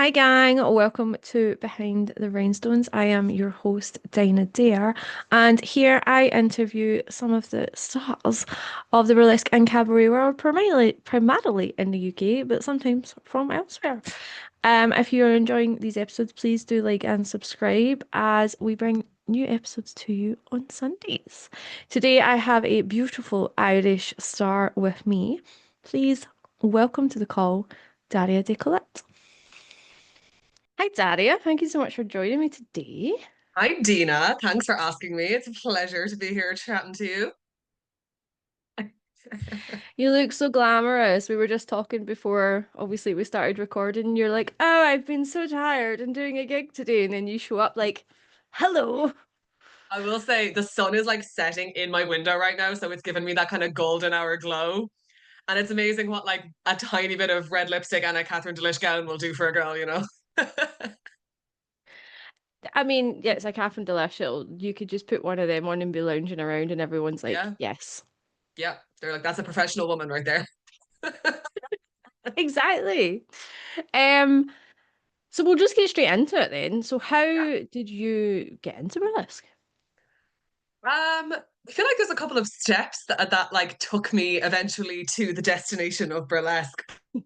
Hi, gang. Welcome to Behind the Rhinestones. I am your host, Dinah Dare, and here I interview some of the stars of the burlesque and cabaret world, primarily in the UK, but sometimes from elsewhere. If you're enjoying these episodes, please do like and subscribe as we bring new episodes to you on Sundays. Today, I have a beautiful Irish star with me. Please welcome to the call, Daria Decollette. Hi, Daria. Thank you so much for joining me today. Hi, Dina. Thanks for asking me. It's a pleasure to be here chatting to you. You look so glamorous. We were just talking before, obviously, we started recording. You're like, oh, I've been so tired and doing a gig today. And then you show up like, hello. I will say the sun is like setting in my window right now, so it's giving me that kind of golden hour glow. And it's amazing what like a tiny bit of red lipstick and a Catherine Delish gown will do for a girl. I mean, yeah, it's like half and delicious. You could just put one of them on and be lounging around, and everyone's like, Yeah, yes, yeah. They're like, that's a professional woman right there. exactly. Um, so we'll just get straight into it then. So, how Yeah. did you get into burlesque? I feel like there's a couple of steps that like took me eventually to the destination of burlesque.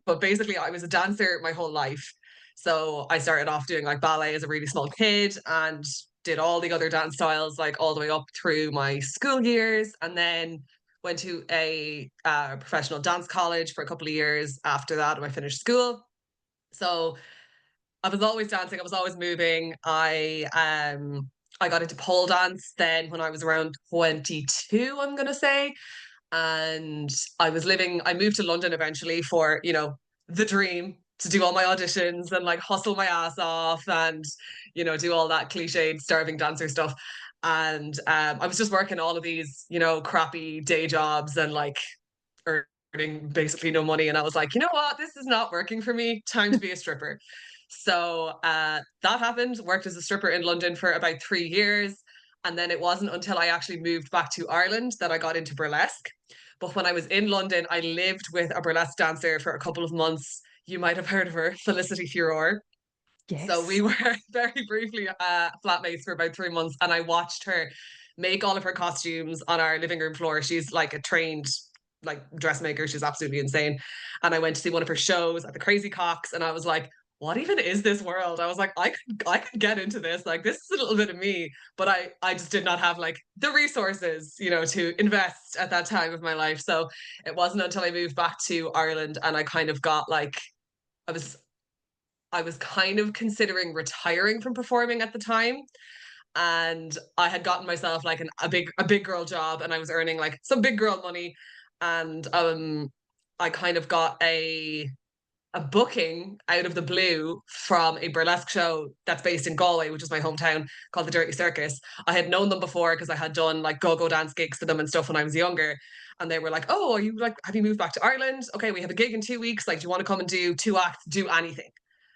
But basically, I was a dancer my whole life. So I started off doing like ballet as a really small kid and did all the other dance styles like all the way up through my school years, and then went to a professional dance college for a couple of years after that when I finished school. So I was always dancing. I was always moving. I got into pole dance then when I was around 22, I'm gonna say. And I moved to London eventually for, the dream to do all my auditions and like hustle my ass off and, do all that cliched starving dancer stuff. And I was just working all of these, crappy day jobs and like earning basically no money. And I was like, you know what? This is not working for me. Time to be a stripper. So that happened, worked as a stripper in London for about 3 years. And then it wasn't until I actually moved back to Ireland that I got into burlesque. But when I was in London, I lived with a burlesque dancer for a couple of months. You might have heard of her, Felicity Furore. So we Yes. were very briefly flatmates for about 3 months, and I watched her make all of her costumes on our living room floor. She's like a trained like dressmaker. She's absolutely insane. And I went to see one of her shows at the Crazy Cocks, and I was like, what even is this world? I was like, I could get into this. Like this is a little bit of me, but I just did not have like the resources, to invest at that time of my life. So it wasn't until I moved back to Ireland and I kind of got like I was I was kind of considering retiring from performing at the time, and I had gotten myself like a big girl job, and I was earning like some big girl money, and I kind of got a booking out of the blue from a burlesque show that's based in Galway, which is my hometown, called the Dirty Circus. I had known them before because I had done like go-go dance gigs for them and stuff when I was younger. And they were like, "Oh, are you like, have you moved back to Ireland? Okay, we have a gig in 2 weeks. Like, do you want to come and do 2 acts, do anything?"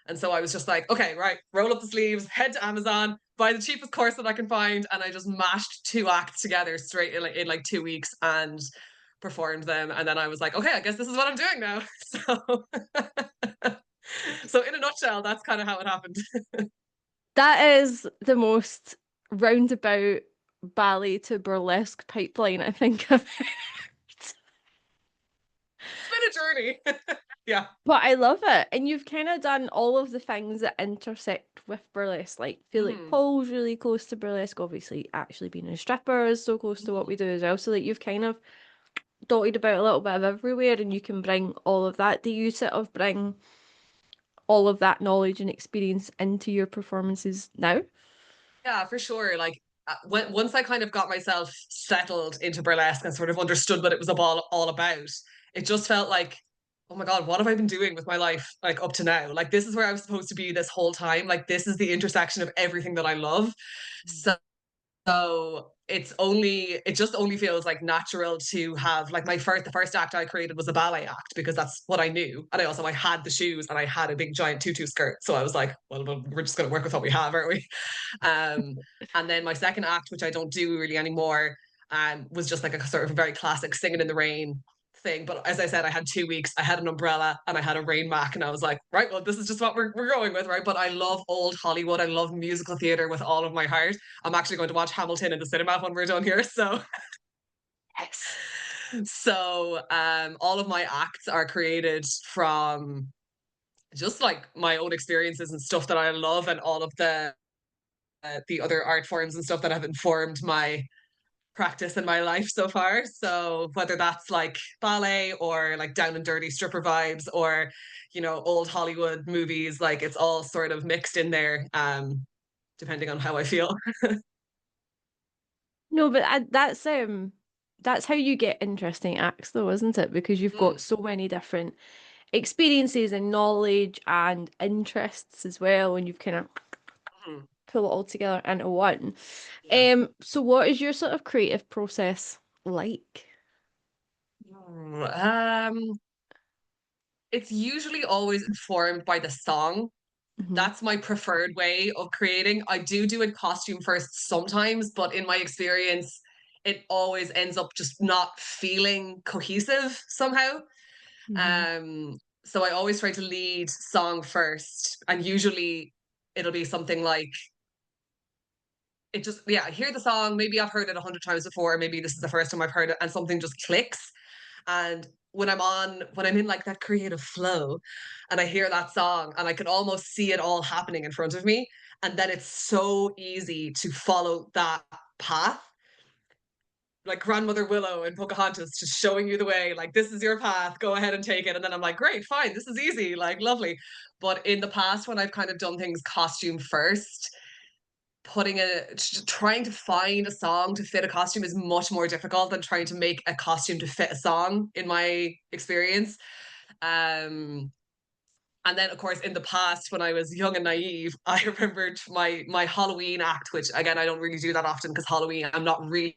And so I was just like, okay, right, roll up the sleeves, head to Amazon, buy the cheapest course that I can find. And I just mashed 2 acts together straight in like 2 weeks and performed them. And then I was like, okay, I guess this is what I'm doing now. So so in a nutshell, that's kind of how it happened. That is the most roundabout ballet to burlesque pipeline I think I've heard. It's been a journey. Yeah. But I love it. And you've kind of done all of the things that intersect with burlesque. Like, I feel like Mm-hmm. Paul's really close to burlesque. Obviously, actually being a stripper is so close to what we do as well. So, like, you've kind of dotted about a little bit of everywhere and you can bring all of that. Do you sort of bring all of that knowledge and experience into your performances now? Yeah, for sure. Like once I kind of got myself settled into burlesque and sort of understood what it was all about, it just felt like, oh my God, what have I been doing with my life like up to now? Like this is where I was supposed to be this whole time. Like this is the intersection of everything that I love. So it just only feels like natural to have like the first act I created was a ballet act because that's what I knew. And I had the shoes and I had a big giant tutu skirt. So I was like, well we're just gonna work with what we have, aren't we? Um, and then my second act, which I don't do really anymore, was just like a sort of a very classic singing in the rain thing. But as I said, I had 2 weeks. I had an umbrella and I had a rain mac, and I was like, right, well, this is just what we're going with, right? But I love old Hollywood. I love musical theater with all of my heart. I'm actually going to watch Hamilton in the cinema when we're done here. So Yes. all of my acts are created from just like my own experiences and stuff that I love, and all of the other art forms and stuff that have informed my practice in my life so far. So whether that's like ballet or like down and dirty stripper vibes, or old Hollywood movies, like it's all sort of mixed in there, depending on how I feel. No, but that's how you get interesting acts though, isn't it? Because you've got Mm, so many different experiences and knowledge and interests as well, and you've kind of mm, pull it all together into one. yeah. So what is your sort of creative process like? Um, it's usually always informed by the song. Hmm. That's my preferred way of creating. I do a costume first sometimes, but in my experience, it always ends up just not feeling cohesive somehow. Hmm. So I always try to lead song first, and usually it'll be something like it just yeah, I hear the song, maybe I've heard it 100 times before, maybe this is the first time I've heard it, and something just clicks. And when I'm in like that creative flow and I hear that song and I can almost see it all happening in front of me, and then it's so easy to follow that path. Like Grandmother Willow and Pocahontas just showing you the way, like this is your path, go ahead and take it. And then I'm like, great, fine, this is easy, like lovely. But in the past, when I've kind of done things costume first, trying to find a song to fit a costume is much more difficult than trying to make a costume to fit a song, in my experience. Um, and then, of course, in the past, when I was young and naive, I remembered my Halloween act, which again I don't really do that often because Halloween I'm not really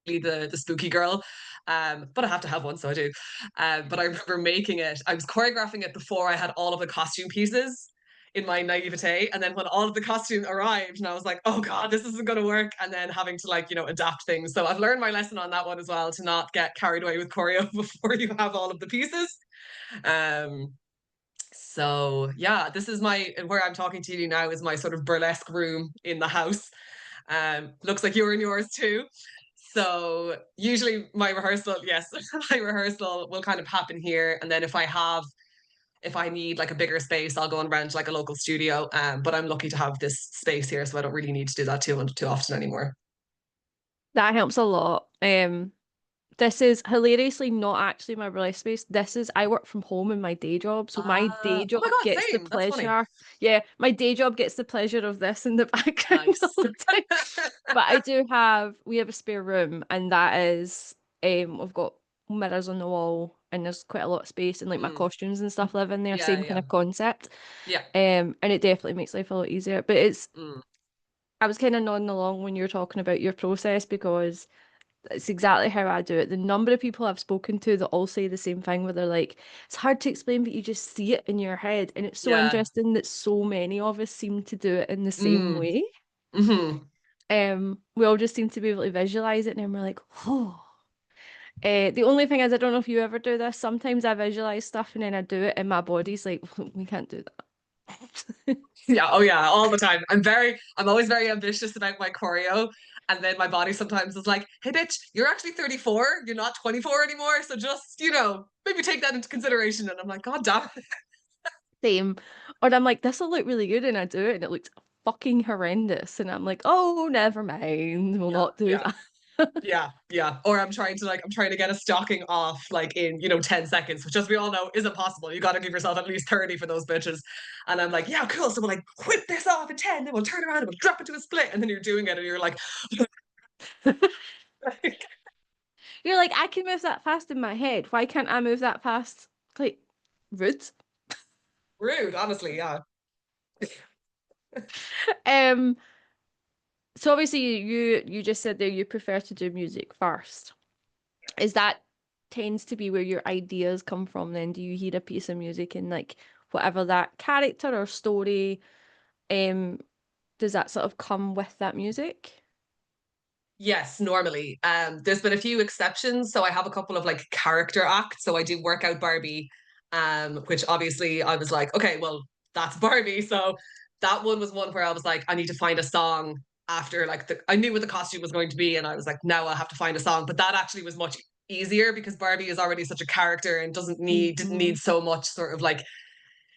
the spooky girl. But I have to have one, so I do. But I remember making it. I was choreographing it before I had all of the costume pieces in my naivete, and then when all of the costume arrived, and I was like, "Oh God, this isn't going to work," and then having to adapt things. So I've learned my lesson on that one as well, to not get carried away with choreo before you have all of the pieces. Um, so yeah, this is my where I'm talking to you now is my sort of burlesque room in the house. Looks like you're in yours too. So usually my rehearsal, yes, my rehearsal will kind of happen here. And then if I need like a bigger space, I'll go and rent like a local studio. But I'm lucky to have this space here, so I don't really need to do that too often anymore. That helps a lot. This is hilariously not actually my burlesque space. This is I work from home in my day job, so my day Oh my job God, gets the same. That's funny. pleasure. Yeah, my day job gets the pleasure of this in the background all Nice. the time. But we have a spare room, and that is we've got mirrors on the wall, and there's quite a lot of space, and like my Mm, costumes and stuff live in there, yeah, same kind yeah. of concept. Yeah. And it definitely makes life a lot easier. But Mm, I was kind of nodding along when you were talking about your process because it's exactly how I do it. The number of people I've spoken to that all say the same thing, where they're like, it's hard to explain, but you just see it in your head. And it's so yeah. interesting that so many of us seem to do it in the same Mm, way. hmm. We all just seem to be able to visualize it, and then we're like, oh. The only thing is, I don't know if you ever do this. Sometimes I visualize stuff and then I do it, and my body's like, we can't do that. Yeah, oh yeah, all the time. I'm always very ambitious about my choreo. And then my body sometimes is like, hey bitch, you're actually 34, you're not 24 anymore. So just, maybe take that into consideration. And I'm like, God damn it. Same. Or I'm like, this will look really good, and I do it, and it looks fucking horrendous. And I'm like, oh, never mind, we'll Yeah, not do yeah, that. yeah, yeah. Or I'm trying to get a stocking off like in, 10 seconds, which as we all know isn't possible. You gotta give yourself at least 30 for those bitches. And I'm like, yeah, cool. So we'll like whip this off at 10, then we'll turn around and we'll drop it to a split. And then you're doing it and you're like, You're like, I can move that fast in my head. Why can't I move that fast? Like, rude. rude, honestly, yeah. Um, so obviously you just said there you prefer to do music first. Is that tends to be where your ideas come from then? Do you hear a piece of music and like whatever that character or story, um, does that sort of come with that music? Yes, normally. There's been a few exceptions. So I have a couple of like character acts. So I do work out Barbie, which obviously I was like, okay, well, that's Barbie. So that one was one where I was like, I need to find a song after like I knew what the costume was going to be, and I was like, now I'll have to find a song. But that actually was much easier because Barbie is already such a character and didn't Hmm. need so much sort of like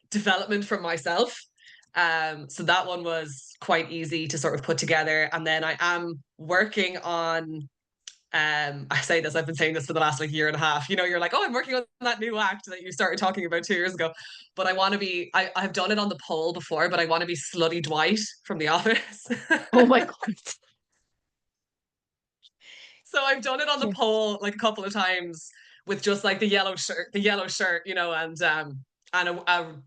development from myself. So that one was quite easy to sort of put together. And then I am working on I say this, I've been saying this for the last like year and a half. You know, you're like, oh, I'm working on that new act that you started talking about 2 years ago. But I want to be, I've done it on the pole before, but I want to be Slutty Dwight from The Office. Oh my God. So I've done it on the Yeah. pole like a couple of times with just like the yellow shirt, you know, and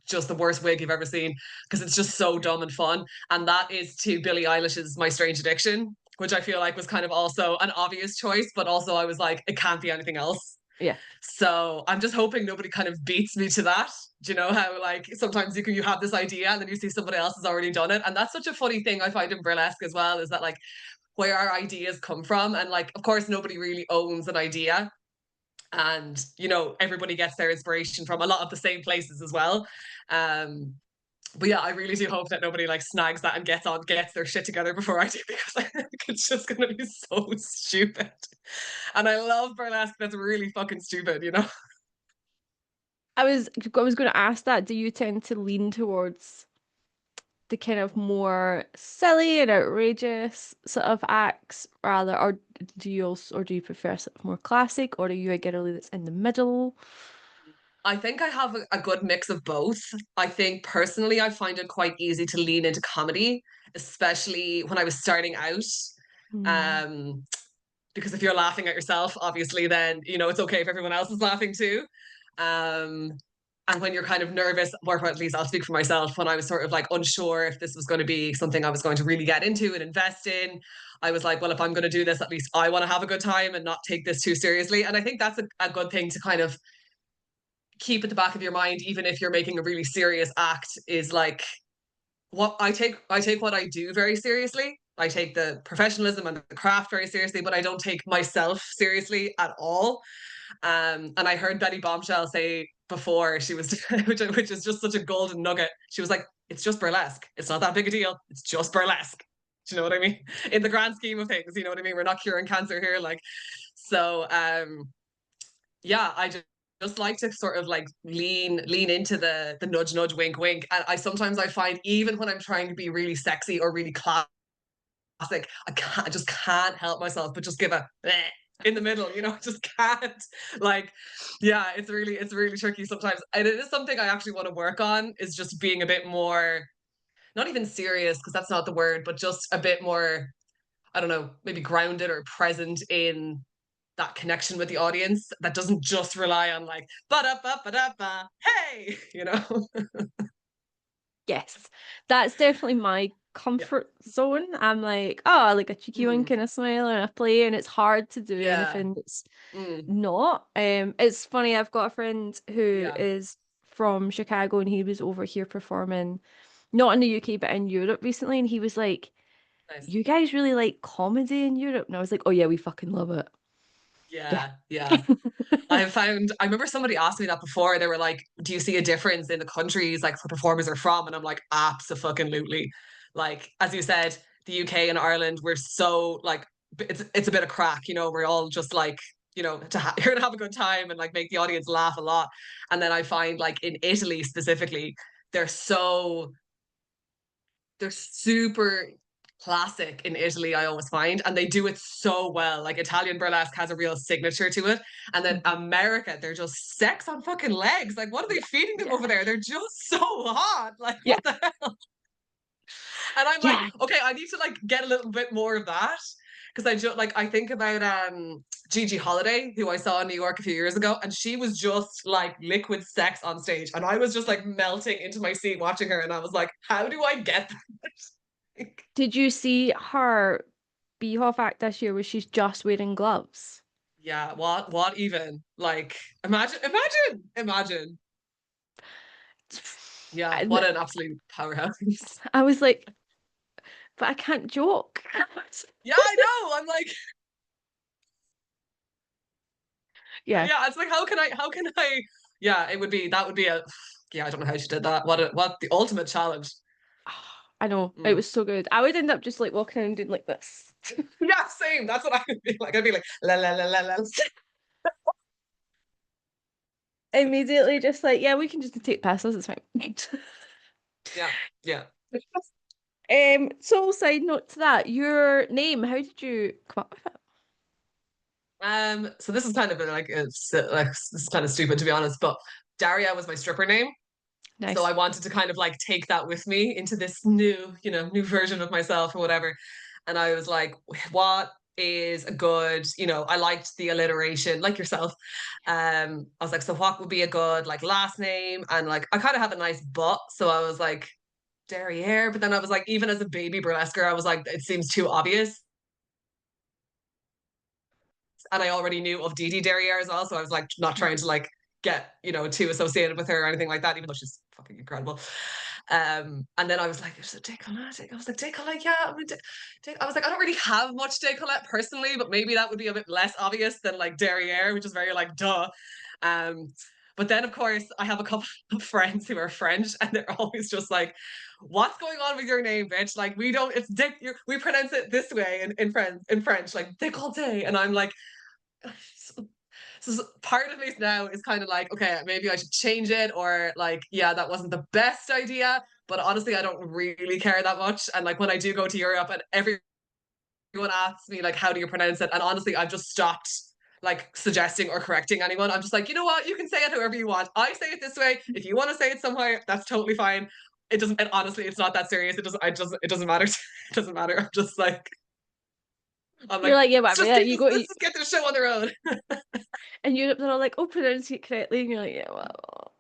just the worst wig you've ever seen because it's just so dumb and fun. And that is to Billie Eilish's My Strange Addiction, which I feel like was kind of also an obvious choice, but also I was like, it can't be anything else. Yeah. So I'm just hoping nobody kind of beats me to that. Do you know how like sometimes you have this idea and then you see somebody else has already done it, and that's such a funny thing I find in burlesque as well, is that like where our ideas come from, and like of course nobody really owns an idea, and you know everybody gets their inspiration from a lot of the same places as well. um but yeah, I really do hope that nobody like snags that and gets their shit together before I do, because I think it's just gonna be so stupid. And I love burlesque that's really fucking stupid, you know. I was going to ask that. Do you tend to lean towards the kind of more silly and outrageous sort of acts rather, or do you prefer sort of more classic, or are you a girly that's in the middle? I think I have a good mix of both. I think personally, I find it quite easy to lean into comedy, especially when I was starting out. Mm. Um, because if you're laughing at yourself, obviously, then you know it's okay if everyone else is laughing too. Um, and when you're kind of nervous, or at least I'll speak for myself, when I was sort of like unsure if this was going to be something I was going to really get into and invest in, I was like, well, if I'm going to do this, at least I want to have a good time and not take this too seriously. And I think that's a good thing to kind of keep at the back of your mind, even if you're making a really serious act, is like what I take what I do very seriously. I take the professionalism and the craft very seriously, but I don't take myself seriously at all. And I heard Betty Bombshell say before, she was which is just such a golden nugget. She was like, it's just burlesque. It's not that big a deal. It's just burlesque. Do you know what I mean? In the grand scheme of things, you know what I mean? We're not curing cancer here. Like, so yeah, I just like to sort of like lean into the nudge nudge wink wink. And I find even when I'm trying to be really sexy or really classic, I just can't help myself but just give a bleh in the middle, you know. I just can't. Like, yeah, it's really tricky sometimes. And it is something I actually want to work on, is just being a bit more, not even serious because that's not the word, but just a bit more, I don't know, maybe grounded or present in that connection with the audience that doesn't just rely on like ba da ba ba da ba hey, you know. Yes, that's definitely my Yeah. comfort zone. I'm like, oh, I like a cheeky wink Mm. and a smile and a play, and it's hard to do Yeah. anything that's Mm. not. It's funny, I've got a friend who Yeah. is from Chicago and he was over here performing, not in the UK, but in Europe recently, and he was like, Nice. you guys really like comedy in Europe? And I was like, oh yeah, we fucking love it. Yeah. Yeah. Yeah. I remember somebody asked me that before. They were like, do you see a difference in the countries like the performers are from? And I'm like, absolutely. Like, as you said, the UK and Ireland, we're so like, it's a bit of crack, you know, we're all just like, you know, you're gonna have a good time and like make the audience laugh a lot. And then I find like in Italy specifically, they're so they're super classic in Italy, I always find, and they do it so well. Like Italian burlesque has a real signature to it. And then Mhm. America, they're just sex on fucking legs. Like, what are they Yeah. feeding them Yeah. over there? They're just so hot. Like, Yeah. what the hell? And I'm like, Yeah. okay, I need to like get a little bit more of that. Because I just like I think about Gigi Holiday, who I saw in New York a few years ago, and she was just like liquid sex on stage. And I was just like melting into my seat watching her, and I was like, how do I get that? Did you see her Beehoff act this year where she's just wearing gloves? Yeah, what even? Like, imagine. Yeah, And what an absolute powerhouse. I was like, but I can't joke. Yeah, I know. I'm like, Yeah. yeah, it's like how can I yeah, that would be a yeah, I don't know how she did that. What the ultimate challenge. I know. It Mm. was so good. I would end up just like walking around doing like this. Yeah, same. That's what I would be like. I'd be like la la la la la. Immediately just like, yeah, we can just take passes, it's fine. Yeah, yeah. So side note to that, your name, how did you come up with it? So this is kind of like this is kind of stupid to be honest, but Daria was my stripper name. So Nice. I wanted to kind of like take that with me into this new, new version of myself or whatever. And I was like, what is a good, I liked the alliteration, like yourself. I was like, so what would be a good like last name? And like I kind of have a nice butt. So I was like, Derriere. But then I was like, even as a baby burlesquer, I was like, it seems too obvious. And I already knew of Dee Derriere as well. So I was like, not trying to like get, too associated with her or anything like that, even though she's fucking incredible. And then I was like, there's a décollette. I was like, décollette, yeah. I was like, I don't really have much décollette personally, but maybe that would be a bit less obvious than like Derriere, which is very like duh. Um, but then, of course, I have a couple of friends who are French, and they're always just like, "What's going on with your name, bitch? Like, we don't. It's dick. We pronounce it this way in French, like décolleté." And I'm like, so part of me now is kind of like, okay, maybe I should change it, or like, yeah, that wasn't the best idea. But honestly, I don't really care that much. And like when I do go to Europe, and everyone asks me like, how do you pronounce it? And honestly, I've just stopped like suggesting or correcting anyone. I'm just like, you know what? You can say it however you want. I say it this way. If you want to say it somewhere, that's totally fine. It doesn't. And honestly, it's not that serious. It doesn't. It doesn't matter. It doesn't matter. I'm You're like, like, yeah, let's whatever, just yeah, get you this. go Let's just get this show on the road. in Europe, they're all like, oh, pronounce it correctly, and you're like, yeah, well.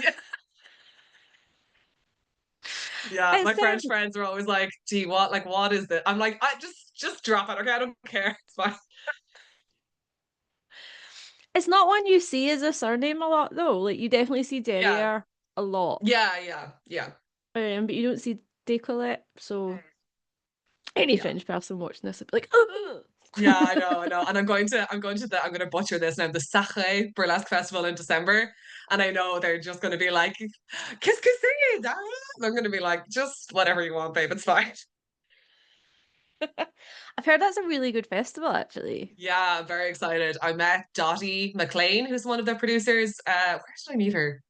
Yeah. Yeah, my It's French friends are always like, "Gee, what is it?" I'm like, "I just drop it, okay? I don't care. It's fine." it's not one you see as a surname a lot though. Like you definitely see Yeah, Derriere a lot, yeah, yeah, yeah, but you don't see Decollette. So any yeah, French person watching this would be like, oh. yeah. I know. And I'm going to butcher this now. The Sacre Burlesque Festival in December, and I know they're just going to be like, "Qu'est-ce que c'est?" I'm going to be like, "Just whatever you want, babe. It's fine." I've heard that's a really good festival actually. Yeah, I'm very excited. I met Dottie McLean, who's one of the producers. Where did I meet her?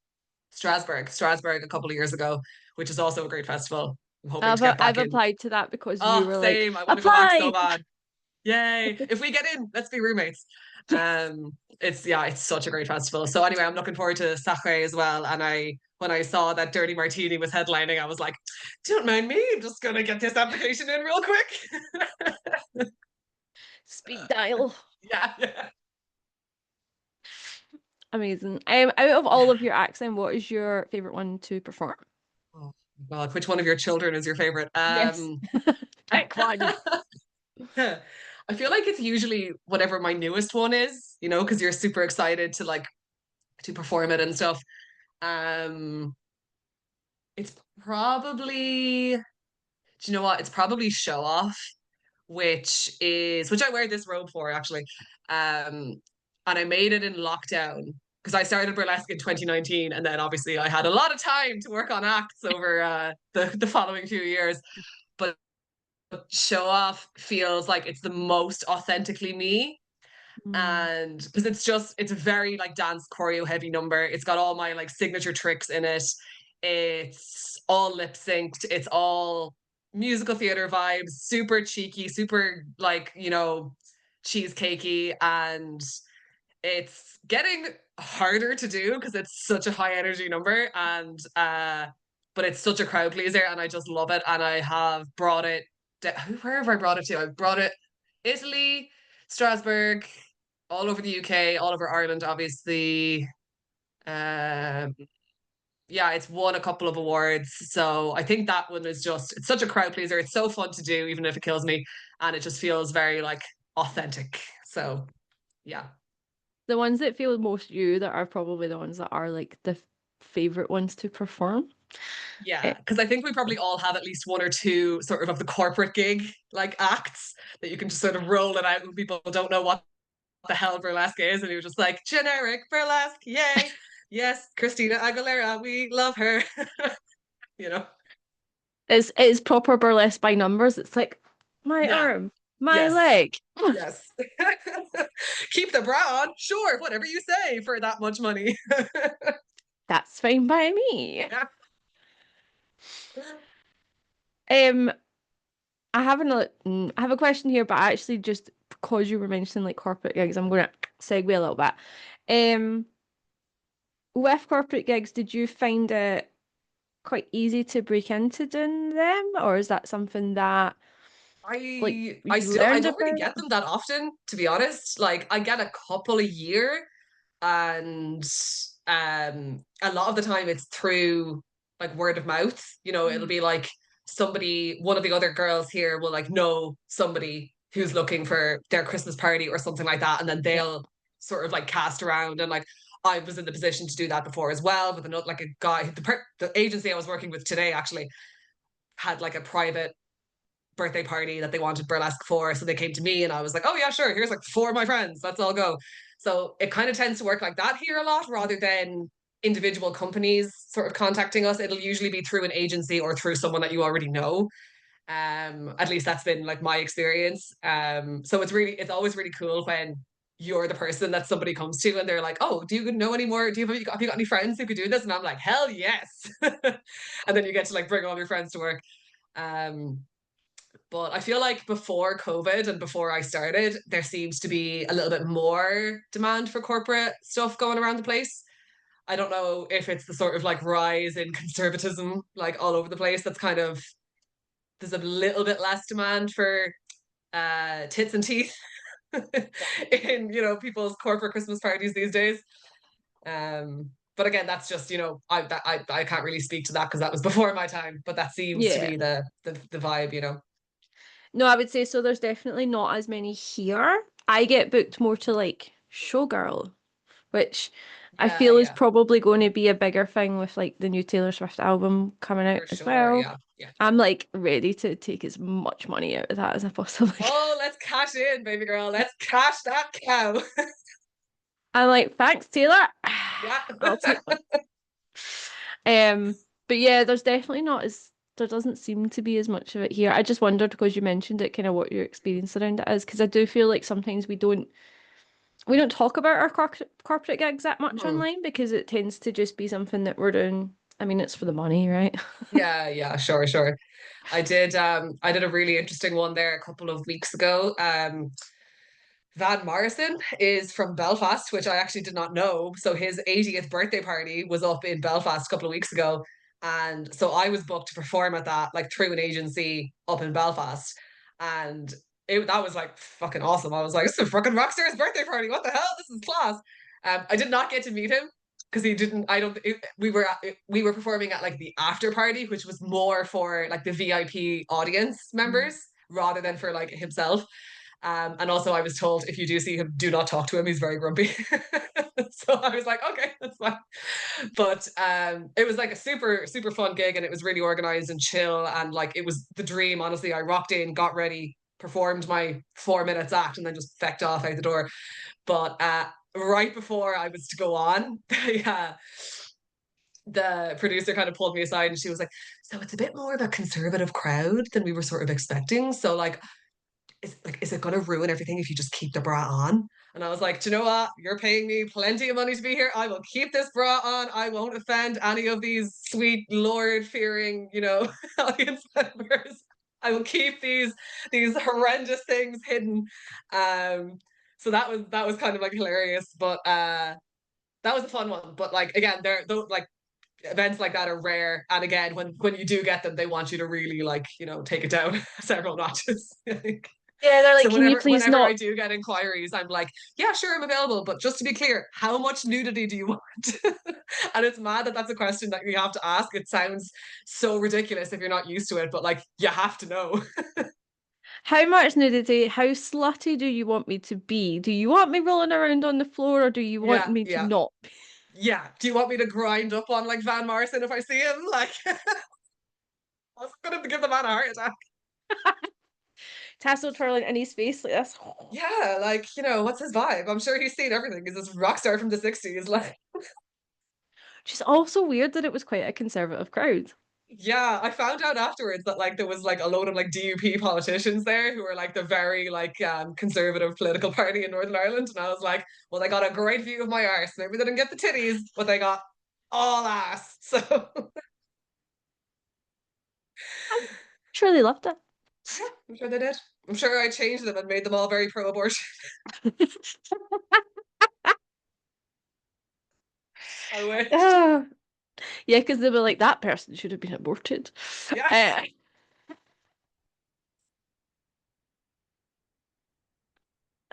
Strasbourg a couple of years ago, which is also a great festival. I'm hoping to get I've back in. applied to that because you Oh, were like, same. I want to go back so apply. bad. Yay. If we get in, let's be roommates. Yes. It's such a great festival. So anyway, I'm looking forward to Sacre as well. And when I saw that Dirty Martini was headlining, I was like, don't mind me, I'm just gonna get this application in real quick. Speed dial. Yeah, yeah. Amazing. Out of all of your acts, then what is your favorite one to perform? Oh God, which one of your children is your favorite? Yes. Pick one. I feel like it's usually whatever my newest one is, because you're super excited to like to perform it and stuff. Um, it's probably, do you know what? It's probably Show Off, which I wear this robe for actually. And I made it in lockdown because I started burlesque in 2019, and then obviously I had a lot of time to work on acts over the following few years. But Show Off feels like it's the most authentically me, Mm. and because it's a very like dance choreo heavy number. It's got all my like signature tricks in it. It's all lip synced. It's all musical theater vibes, super cheeky, super like, cheesecakey, and it's getting harder to do because it's such a high energy number, and but it's such a crowd pleaser, and I just love it. And I have brought it where have I brought it to? I've brought it Italy, Strasbourg, all over the UK, all over Ireland, obviously. Um, yeah, it's won a couple of awards. So I think that one is it's such a crowd pleaser. It's so fun to do, even if it kills me. And it just feels very like authentic. So yeah. The ones that feel most you that are probably the ones that are like the favorite ones to perform. Yeah, Eh, because I think we probably all have at least one or two sort of the corporate gig like acts that you can just sort of roll it out when people don't know what the hell burlesque is, and you're just like generic burlesque, yay! Yes, Christina Aguilera, we love her. you know? it's proper burlesque by numbers. It's like my Yeah. arm, my Yes. leg. Yes. Keep the bra on. Sure, whatever you say for that much money. That's fine by me. yeah. Um, I have a question here, but actually just because you were mentioning like corporate gigs, I'm gonna segue a little bit. Um, with corporate gigs, did you find it quite easy to break into doing them, or is that something that like you I learned don't really about? get them that often, to be honest. Like I get a couple a year, and a lot of the time it's through like word of mouth. It'll Mm, be like one of the other girls here will like know somebody who's looking for their Christmas party or something like that, and then yeah. they'll sort of like cast around. And like I was in the position to do that before as well with another like a guy. The agency I was working with today actually had like a private birthday party that they wanted burlesque for. So they came to me and I was like, oh yeah, sure. Here's like four of my friends. Let's all go. So it kind of tends to work like that here a lot rather than individual companies sort of contacting us. It'll usually be through an agency or through someone that you already know. At least that's been like my experience. So it's always really cool when you're the person that somebody comes to and they're like, oh, do you know any more? Have you got any friends who could do this? And I'm like, hell yes. and then you get to like bring all your friends to work. Um, but I feel like before COVID and before I started, there seems to be a little bit more demand for corporate stuff going around the place. I don't know if it's the sort of like rise in conservatism, like all over the place. That's kind of there's a little bit less demand for tits and teeth in people's corporate Christmas parties these days. But again, that's just I can't really speak to that because that was before my time. But that seems to Yeah. be the vibe. No, I would say so. There's definitely not as many here. I get booked more to like Showgirl, which I Yeah, feel is yeah. probably going to be a bigger thing with like the new Taylor Swift album coming out For as sure. well. Yeah. Yeah. I'm like ready to take as much money out of that as I possibly can. Oh, let's cash in, baby girl. Let's cash that cow. I'm like, thanks, Taylor. yeah. I'll take one. Um, but yeah, there doesn't seem to be as much of it here. I just wondered because you mentioned it, kind of what your experience around it is, because I do feel like sometimes we don't talk about our corporate gigs that much Hmm. online because it tends to just be something that we're doing. I mean, it's for the money, right? Yeah, yeah, sure, sure. I did a really interesting one there a couple of weeks ago. Van Morrison is from Belfast, which I actually did not know. So his 80th birthday party was up in Belfast a couple of weeks ago. And so I was booked to perform at that, like through an agency up in Belfast. And that was like fucking awesome. I was like, this is a fucking rock star's birthday party. What the hell? This is class. I did not get to meet him because he didn't. I don't. We were performing at like the after party, which was more for like the VIP audience Mm. members rather than for like himself. And also, I was told if you do see him, do not talk to him. He's very grumpy. so I was like, okay, that's fine. But it was like a super, super fun gig, and it was really organized and chill, and like it was the dream. Honestly, I rocked in, got ready, performed my 4 minutes act, and then just fecked off out the door. But right before I was to go on, the producer kind of pulled me aside, and she was like, "So it's a bit more of a conservative crowd than we were sort of expecting. So like." Is it going to ruin everything if you just keep the bra on? And I was like, do you know what? You're paying me plenty of money to be here. I will keep this bra on. I won't offend any of these sweet Lord fearing, audience members. I will keep these horrendous things hidden. Um, so that was kind of like hilarious, but that was a fun one. But like again, they're like events like that are rare, and again, when you do get them, they want you to really like take it down several notches. Yeah, they're like, So can you please whenever I not? do get inquiries, I'm like, yeah, sure, I'm available. But just to be clear, how much nudity do you want? and it's mad that that's a question that you have to ask. It sounds so ridiculous if you're not used to it, but like you have to know. How much nudity? How slutty do you want me to be? Do you want me rolling around on the floor, or do you want yeah, me to yeah. not? Yeah. Do you want me to grind up on like Van Morrison if I see him? Like, I was gonna give the man a heart attack. Tassel twirling in his face like this. Yeah, like, what's his vibe? I'm sure he's seen everything. He's this rock star from the 60s. Like, Which is also weird that it was quite a conservative crowd. yeah, I found out afterwards that like there was like a load of like DUP politicians there who were like the very like conservative political party in Northern Ireland. And I was like, well, they got a great view of my arse. Maybe they didn't get the titties, but they got all ass. So I'm sure they loved it. yeah, I'm sure they did. I'm sure I changed them and made them all very pro-abortion. I wish. Ah, yeah, because they were like, that person should have been aborted. Yeah. Uh,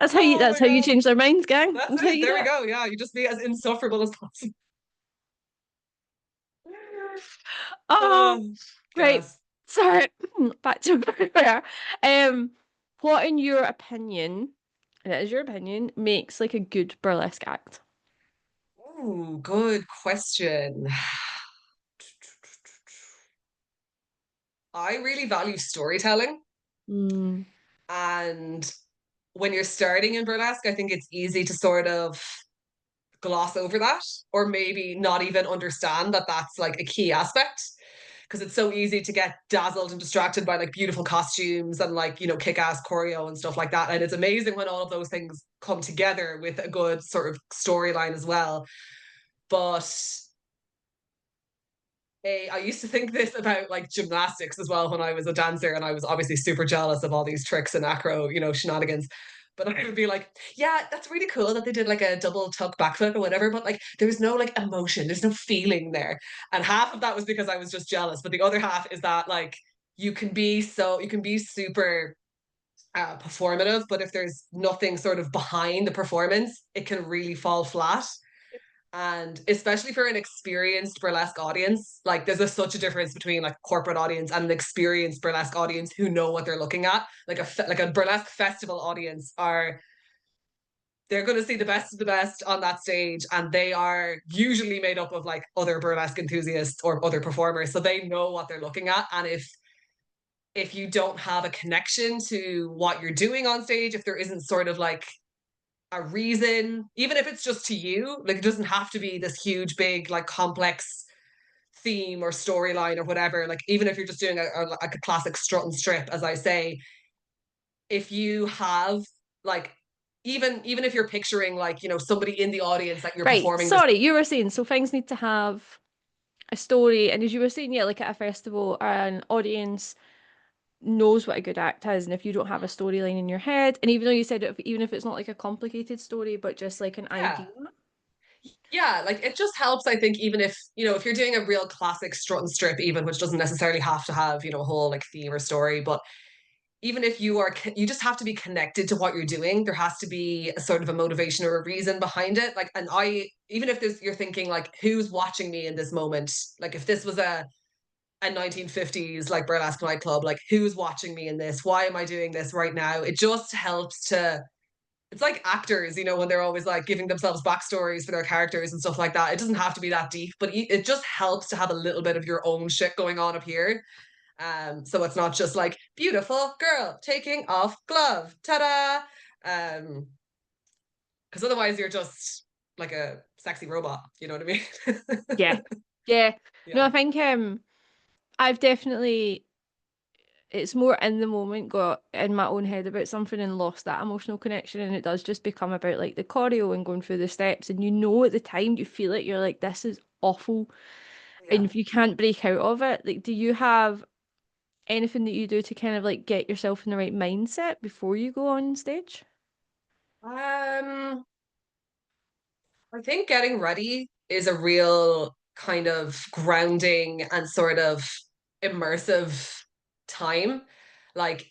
Oh that's my how you God. change their minds, gang. That's That's how it. you There do we it. go. Yeah, you just be as insufferable as possible. Oh, Oh, right. gas. Sorry. Back to where. What in your opinion, and it is your opinion, makes like a good burlesque act? Ooh, good question. I really value storytelling. Mm. And when you're starting in burlesque, I think it's easy to sort of gloss over that or maybe not even understand that that's like a key aspect because it's so easy to get dazzled and distracted by like beautiful costumes and like kick-ass choreo and stuff like that, and it's amazing when all of those things come together with a good sort of storyline as well. But I used to think this about like gymnastics as well when I was a dancer, and I was obviously super jealous of all these tricks and acro, shenanigans. But I would be like, yeah, that's really cool that they did like a double tuck backflip or whatever, but like there was no like emotion, there's no feeling there. And half of that was because I was just jealous, but the other half is that like you can be super performative, but if there's nothing sort of behind the performance, it can really fall flat. And especially for an experienced burlesque audience, like there's such a difference between like corporate audience and an experienced burlesque audience who know what they're looking at. Like a burlesque festival audience are they're going to see the best of the best on that stage, and they are usually made up of like other burlesque enthusiasts or other performers, so they know what they're looking at. And if you don't have a connection to what you're doing on stage, if there isn't sort of like a reason, even if it's just to you, like it doesn't have to be this huge, big, like complex theme or storyline or whatever. Like even if you're just doing like a classic strut and strip, as I say, if you have like even if you're picturing like somebody in the audience that you're Right. performing this. Sorry, you were saying so things need to have a story, and as you were saying, yeah, like at a festival, an audience knows what a good act is, and if you don't have a storyline in your head, and even though you said it, even if it's not like a complicated story, but just like an Yeah, idea. yeah, like it just helps, I think, even if if you're doing a real classic strut and strip, even, which doesn't necessarily have to have a whole like theme or story, but even if you just have to be connected to what you're doing. There has to be a sort of a motivation or a reason behind it. Like, and I, even if there's, you're thinking like, who's watching me in this moment? Like if this was a 1950s like burlesque nightclub, like who's watching me in this? Why am I doing this right now? It just helps to, it's like actors, when they're always like giving themselves backstories for their characters and stuff like that. It doesn't have to be that deep, but it just helps to have a little bit of your own shit going on up here. So it's not just like beautiful girl taking off glove, ta-da. Because otherwise you're just like a sexy robot. You know what I mean? Yeah. Yeah. No, Yeah. I think I've definitely it's more in the moment got in my own head about something and lost that emotional connection, and it does just become about like the choreo and going through the steps, and at the time you feel it, you're like, this is awful. And Yeah. if you can't break out of it, like do you have anything that you do to kind of like get yourself in the right mindset before you go on stage? Um, I think getting ready is a real kind of grounding and sort of immersive time. Like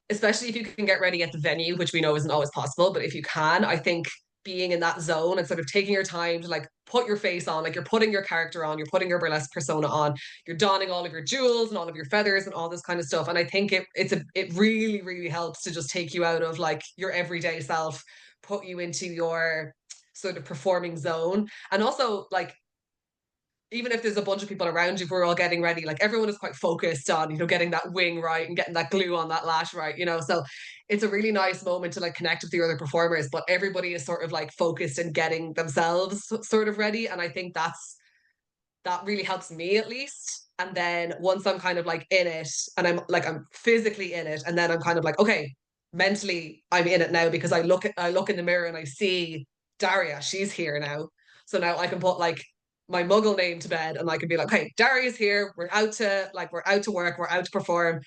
especially if you can get ready at the venue, which we know isn't always possible, but if you can, I think being in that zone and sort of taking your time to like put your face on, like you're putting your character on, you're putting your burlesque persona on, you're donning all of your jewels and all of your feathers and all this kind of stuff. And I think it really, really helps to just take you out of like your everyday self, put you into your sort of performing zone. And also like, even if there's a bunch of people around you, we're all getting ready, like everyone is quite focused on, getting that wing right and getting that glue on that lash right, so it's a really nice moment to like connect with the other performers, but everybody is sort of like focused and getting themselves sort of ready. And I think that really helps me at least. And then once I'm kind of like in it, and I'm physically in it, and then I'm kind of like, okay, mentally I'm in it now, because I look in the mirror and I see Daria, she's here now. So now I can put like my muggle name to bed, and I can be like, okay, Daria's here. We're out to work. We're out to perform.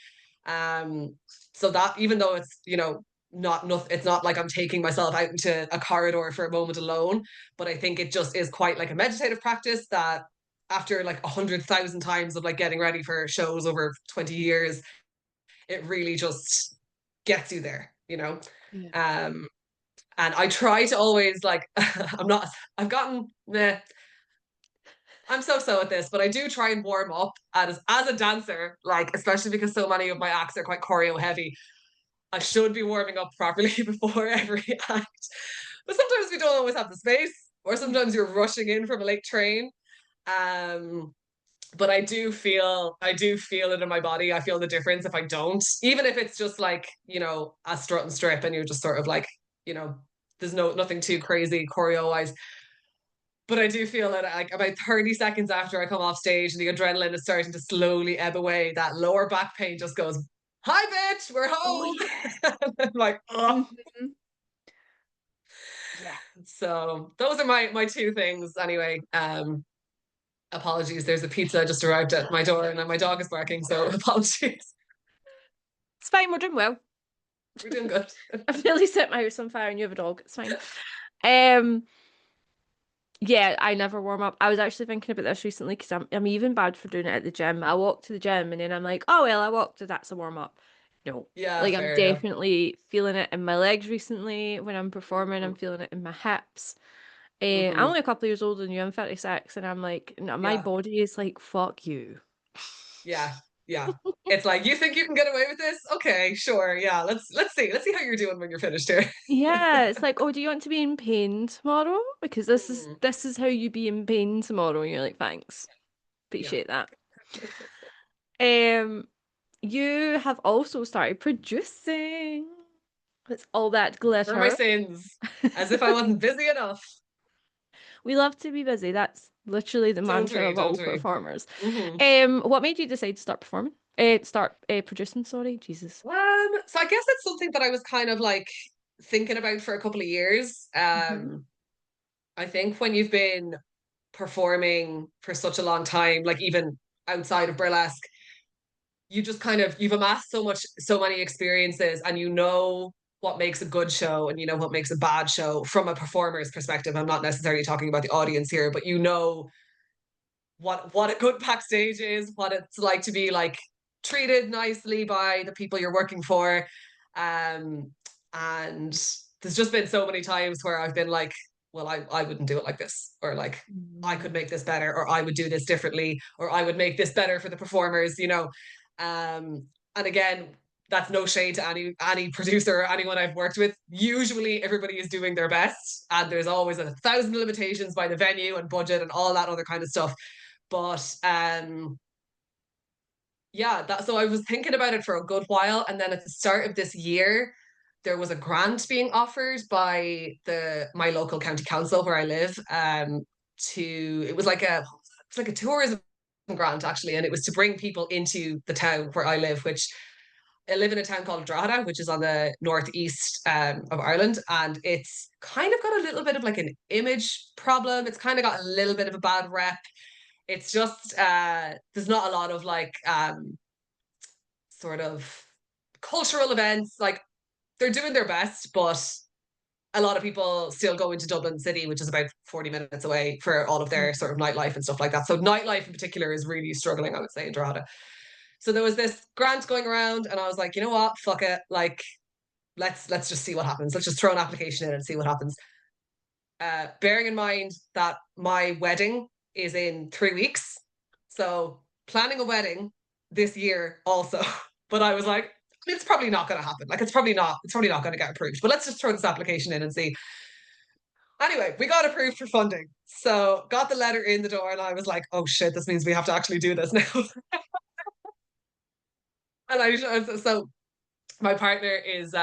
Um, so that, even though it's, it's not like I'm taking myself out into a corridor for a moment alone, but I think it just is quite like a meditative practice that after like 100,000 times of like getting ready for shows over 20 years, it really just gets you there, Yeah. Um, and I try to always like, I've gotten, meh, I'm so at this, but I do try and warm up as a dancer, like, especially because so many of my acts are quite choreo heavy. I should be warming up properly before every act. But sometimes we don't always have the space, or Yeah. sometimes you're rushing in from a late train. Um, but I do feel it in my body. I feel the difference if I don't, even if it's just like, a strut and strip, and you're just sort of like, there's nothing too crazy choreo wise. But I do feel that like about 30 seconds after I come off stage and the adrenaline is starting to slowly ebb away, that lower back pain just goes, hi bitch, we're Oh home. yeah. I'm like, oh. Mhm. Yeah. So those are my two things anyway. Apologies, there's a pizza just arrived at my door and my dog is barking, so apologies. It's fine, we're doing well. We're doing good. I've nearly set my house on fire and you have a dog. It's fine. Um, yeah, I never warm up. I was actually thinking about this recently because I'm even bad for doing it at the gym. I walk to the gym and then I'm like, oh well, I walked, so that's a warm up. No. Yeah, Like I'm fair enough. definitely feeling it in my legs recently when I'm performing. I'm feeling it in my hips. I'm Mm-hmm. only a couple of years older than you. I'm 36, and I'm like, no, my Yeah, body is like, fuck you. yeah, yeah. It's like, you think you can get away with this? Okay, sure. Yeah, let's see how you're doing when you're finished here. Yeah, it's like, oh, do you want to be in pain tomorrow? Because this is Mhm. this is how you be in pain tomorrow. And you're like, thanks, Yeah. appreciate that. Um, you have also started producing. It's all that For my glitter. sins, as if I wasn't busy enough. We love to be busy. That's literally the Don't mantra we? of all Don't we? performers. Mm-hmm. What made you decide to start performing? Start producing, sorry, Jesus. So I guess it's something that I was kind of like thinking about for a couple of years. Hmm. I think when you've been performing for such a long time, like even outside of burlesque, you just kind of you've amassed so many experiences, and you know what makes a good show and you know what makes a bad show from a performer's perspective. I'm not necessarily talking about the audience here, but you know what a good backstage is, what it's like to be like treated nicely by the people you're working for. Um, and there's just been so many times where I've been like, well, I wouldn't do it like this, or like I could make this better, or I would do this differently, or I would make this better for the performers. And again, that's no shade to any producer or anyone I've worked with. Usually everybody is doing their best, and there's always 1,000 limitations by the venue and budget and all that other kind of stuff. But yeah, that so I was thinking about it for a good while, and then at the start of this year, there was a grant being offered by the my local county council where I live. To it was like a tourism grant actually, and it was to bring people into the town where I live, which I live in a town called Drogheda, which is on the northeast of Ireland, and it's kind of got a little bit of like an image problem. It's kind of got a little bit of a bad rep. It's just there's not a lot of like sort of cultural events. Like they're doing their best, but a lot of people still go into Dublin City, which is about 40 minutes away, for all of their sort of nightlife and stuff like that. So nightlife in particular is really struggling, I would say, in Drogheda. So there was this grant going around, and I was like, you know what, fuck it, like let's just see what happens. Let's just throw an application in and see what happens. Bearing in mind that my wedding is in 3 weeks, so planning a wedding this year also. But I was like, it's probably not going to happen. Like it's probably not going to get approved. But let's just throw this application in and see. Anyway, we got approved for funding. So got the letter in the door and I was like, oh shit, this means we have to actually do this now. And so my partner is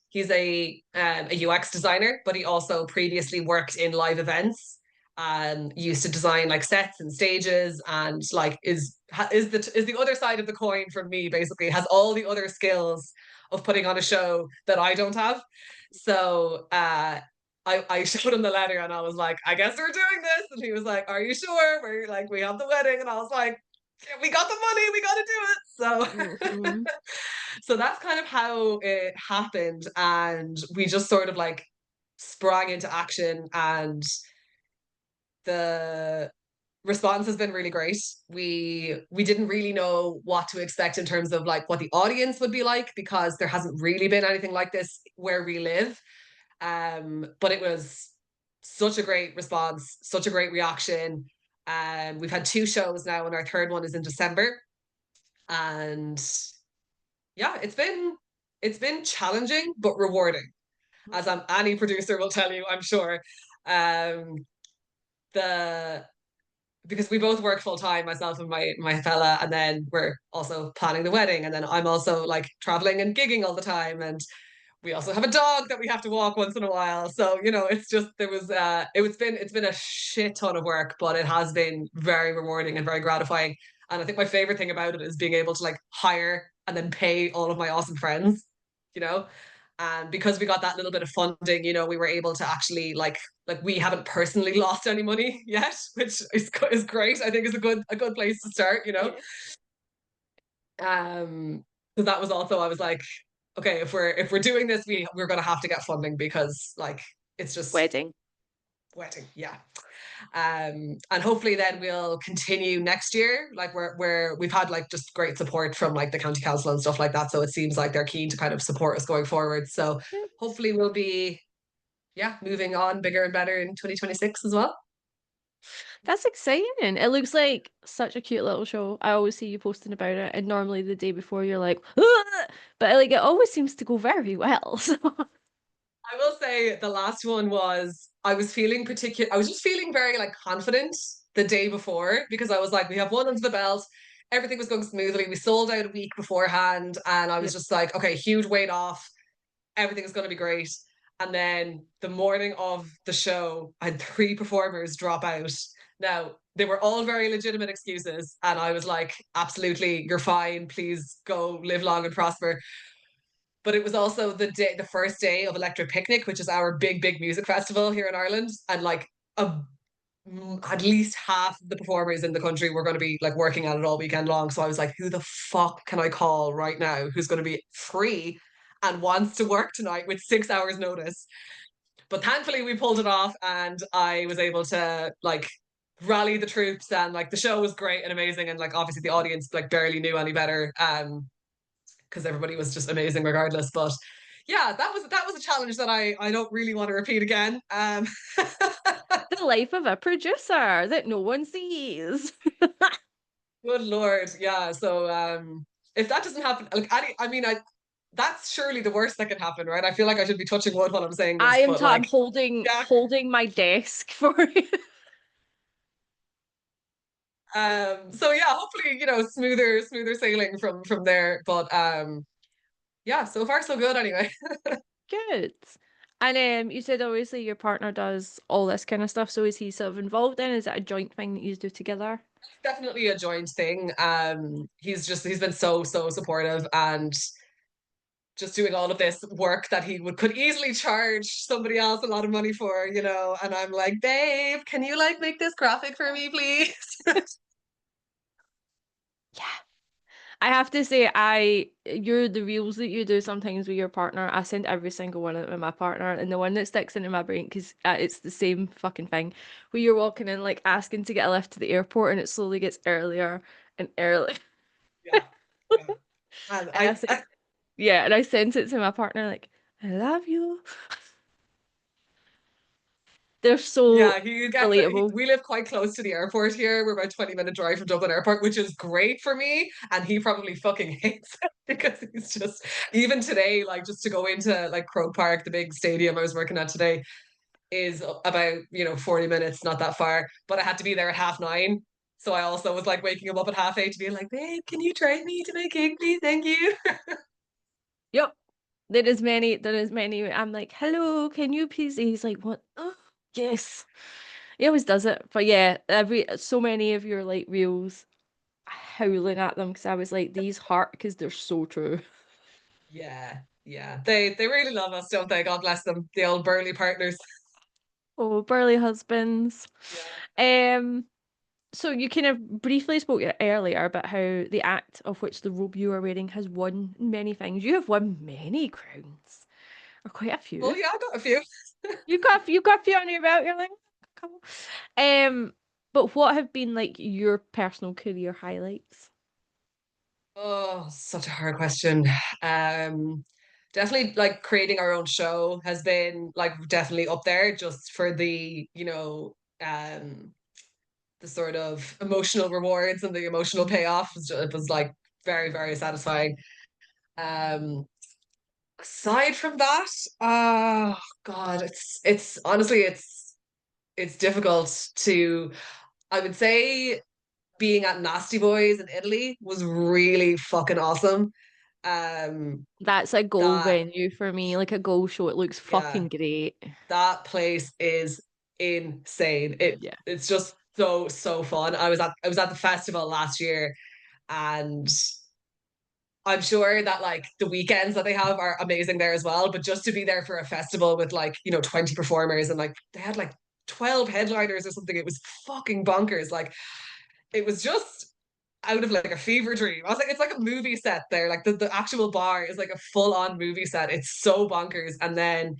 he's a UX designer, but he also previously worked in live events and used to design like sets and stages and like is the other side of the coin from me, basically has all the other skills of putting on a show that I don't have. So I showed him the letter and I was like, I guess we're doing this. And he was like, are you sure? We're like, we have the wedding. And I was like, yeah, we got the money, we got to do it. So Mm-hmm. so that's kind of how it happened. And we just sort of like sprang into action the response has been really great. We didn't really know what to expect in terms of like what the audience would be like because there hasn't really been anything like this where we live. But it was such a great response, such a great reaction. We've had two shows now, and our third one is in December. And yeah, it's been challenging but rewarding, as any producer will tell you, I'm sure. Um, the because we both work full time, myself and my fella, and then we're also planning the wedding, and then I'm also like traveling and gigging all the time, and we also have a dog that we have to walk once in a while. So, it's just it's been a shit ton of work, but it has been very rewarding and very gratifying. And I think my favorite thing about it is being able to like hire and then pay all of my awesome friends, you know. And because we got that little bit of funding, we were able to actually like we haven't personally lost any money yet, which is great. I think is a good place to start. Yeah. So that was also I was like, okay, if we're doing this, we're gonna have to get funding because like it's just Wedding. wedding, yeah. And hopefully then we'll continue next year. Like we've had like just great support from like the county council and stuff like that. So it seems like they're keen to kind of support us going forward. So hopefully we'll be moving on bigger and better in 2026 as well. That's exciting. It looks like such a cute little show. I always see you posting about it, and normally the day before you're like, "Ugh!" But like it always seems to go very well. So I will say the last one was I was just feeling very like confident the day before because I was like, we have one under the belt. Everything was going smoothly. We sold out a week beforehand, and I was yep. just like, okay, huge weight off. Everything is going to be great. And then the morning of the show, I had three performers drop out. Now, they were all very legitimate excuses. And I was like, absolutely, you're fine. Please go live long and prosper. But it was also the first day of Electric Picnic, which is our big music festival here in Ireland. And like at least half of the performers in the country were going to be like working at it all weekend long. So I was like, who the fuck can I call right now who's going to be free and wants to work tonight with 6 hours notice? But thankfully we pulled it off and I was able to like rally the troops, and like the show was great and amazing, and like obviously the audience like barely knew any better because everybody was just amazing regardless. But yeah, that was a challenge that I don't really want to repeat again. The life of a producer that no one sees. Good Lord. Yeah. So if that doesn't happen, like I mean that's surely the worst that can happen, right? I feel like I should be touching wood while I'm saying this, but I'm like yeah. holding my desk for you. So yeah, hopefully, smoother sailing from there. But yeah, so far so good anyway. Good. And you said obviously your partner does all this kind of stuff, so is he sort of involved in? Is it a joint thing that you do together? Definitely a joint thing. He's been so supportive and just doing all of this work that he could easily charge somebody else a lot of money for. And I'm like, babe, can you like make this graphic for me, please? Yeah. I have to say, you're the reels that you do sometimes with your partner. I send every single one out with my partner, and the one that sticks into my brain because it's the same fucking thing. Where you're walking in, like asking to get a lift to the airport, and it slowly gets earlier and earlier. Yeah, yeah. And And I said, yeah, and I sent it to my partner, like, I love you. They're so yeah, relatable. we live quite close to the airport here. We're about 20-minute drive from Dublin Airport, which is great for me. And he probably fucking hates it because he's just, even today, like just to go into like Croke Park, the big stadium I was working at today, is about, 40 minutes, not that far. But I had to be there at 9:30. So I also was like waking him up at 8:30 to be like, babe, can you drive me to my gig, please? Thank you. Yep. There is many. I'm like, hello, can you please? He's like, what? Oh, yes. He always does it. But yeah, so many of your like reels howling at them because I was like, these hurt because they're so true. Yeah, yeah. They really love us, don't they? God bless them. The old burly partners. Oh, burly husbands. Yeah. Um, so you kind of briefly spoke earlier about how the act of which the robe you are wearing has won many things. You have won many crowns, or quite a Oh few. yeah, I got a few. You've got a few on your belt. You're like, come on. But what have been like your personal career highlights? Oh, such a hard question. Um, Definitely like creating our own show has been like definitely up there just for the sort of emotional rewards and the emotional payoff. It was like very, very satisfying. Um, Aside from that, oh God, it's honestly it's difficult to, I would say being at Nasty Boys in Italy was really fucking awesome. Um, That's a goal that venue for me, like a goal show. It looks yeah, fucking great. that place is insane. Yeah. It's just so fun. I was at the festival last year, and I'm sure that like the weekends that they have are amazing there as well. But just to be there for a festival with like, 20 performers, and like they had like 12 headliners or something. It was fucking bonkers. Like it was just out of like a fever dream. I was like, it's like a movie set there. Like the actual bar is like a full-on movie set. It's so bonkers. And then